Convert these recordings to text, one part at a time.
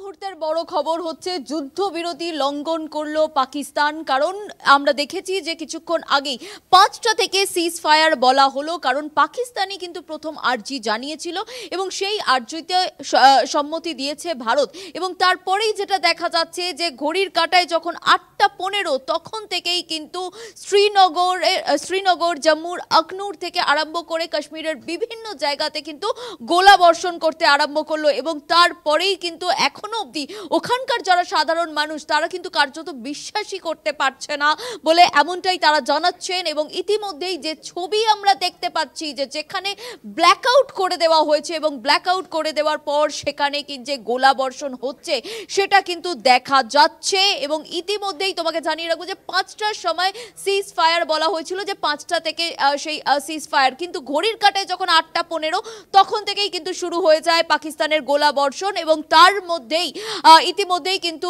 মুহূর্তের বড় খবর হচ্ছে যুদ্ধবিরতি লঙ্ঘন করলো পাকিস্তান। কারণ আমরা দেখেছি যে কিছুক্ষণ আগেই ৫টা থেকে সিজ ফায়ার বলা হলো, কারণ পাকিস্তানই কিন্তু প্রথম আর্জি জানিয়েছিল এবং সেই আর্জিতে সম্মতি দিয়েছে ভারত। এবং তারপরেই যেটা দেখা যাচ্ছে যে ঘড়ির কাঁটায় যখন ৮টা ১৫ তখন থেকেই কিন্তু শ্রীনগর, জম্মুর আখনুর থেকে আরম্ভ করে কাশ্মীরের বিভিন্ন জায়গাতে কিন্তু গোলা বর্ষণ করতে আরম্ভ করলো। এবং তারপরেই কিন্তু এখনো অবধি ওখানকার যারা সাধারণ মানুষ তারা কিন্তু কার্যত বিশ্বাসই করতে পারছে না বলে এমনটাই তারা জানাচ্ছেন। এবং ইতিমধ্যেই যে ছবি আমরা দেখতে পাচ্ছি যে যেখানে ব্ল্যাকআউট করে দেওয়া হয়েছে এবং ব্ল্যাকআউট করে দেওয়ার পর সেখানে কিন্তু যে গোলা বর্ষণ হচ্ছে সেটা কিন্তু দেখা যাচ্ছে। এবং ইতিমধ্যেই তোমাকে জানিয়ে রাখবো যে ৫টার সময় সিজ ফায়ার বলা হয়েছিল, যে ৫টা থেকে সেই সিজ ফায়ার, কিন্তু ঘড়ির কাঁটায় যখন ৮টা ১৫ তখন থেকেই কিন্তু শুরু হয়ে যায় পাকিস্তানের গোলা বর্ষণ। এবং তার মধ্যেই ইতিমধ্যেই কিন্তু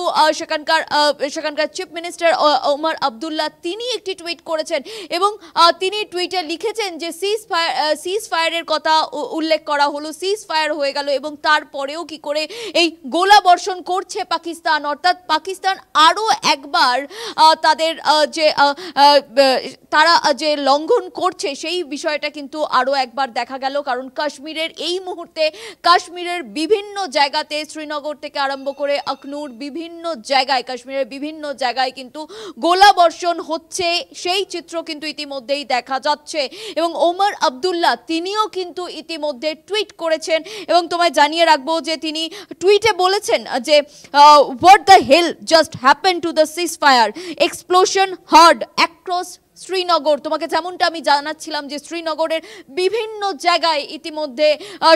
সেখানকার চিফ মিনিস্টার ওমর আবদুল্লাহ তিনি একটি টুইট করেছেন এবং তিনি টুইটে লিখেছেন যে সিজ ফায়ারের কথা উল্লেখ করা হলো, সিজ ফায়ার হয়ে গেল এবং তারপরেও কি করে এই গোলা বর্ষণ করছে পাকিস্তান। অর্থাৎ পাকিস্তান আরও একবার তাদের তারা যে লঙ্ঘন করছে সেই বিষয়টা কিন্তু আরও একবার দেখা গেল। কারণ কাশ্মীরের এই মুহূর্তে কাশ্মীরের বিভিন্ন জায়গাতে, শ্রীনগর থেকে আরম্ভ করে আখনুর, বিভিন্ন জায়গায় কাশ্মীরের বিভিন্ন জায়গায় কিন্তু গোলা বর্ষণ হচ্ছে, সেই চিত্র কিন্তু ইতিমধ্যেই দেখা যাচ্ছে। এবং ওমর আবদুল্লাহ তিনিও কিন্তু ইতিমধ্যে টুইট করেছেন এবং তোমায় জানিয়ে রাখবো যে তিনি টুইটে বলেছেন যে what the hell just happen to the ceasefire, explosion heard across Srinagar. তোমাকে যেমনটা আমি জানাচ্ছিলাম যে শ্রীনগরের বিভিন্ন জায়গায় ইতিমধ্যে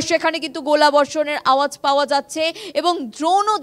সেখানে কিন্তু গোলা বর্ষণের আওয়াজ পাওয়া যাচ্ছে এবং ড্রোনও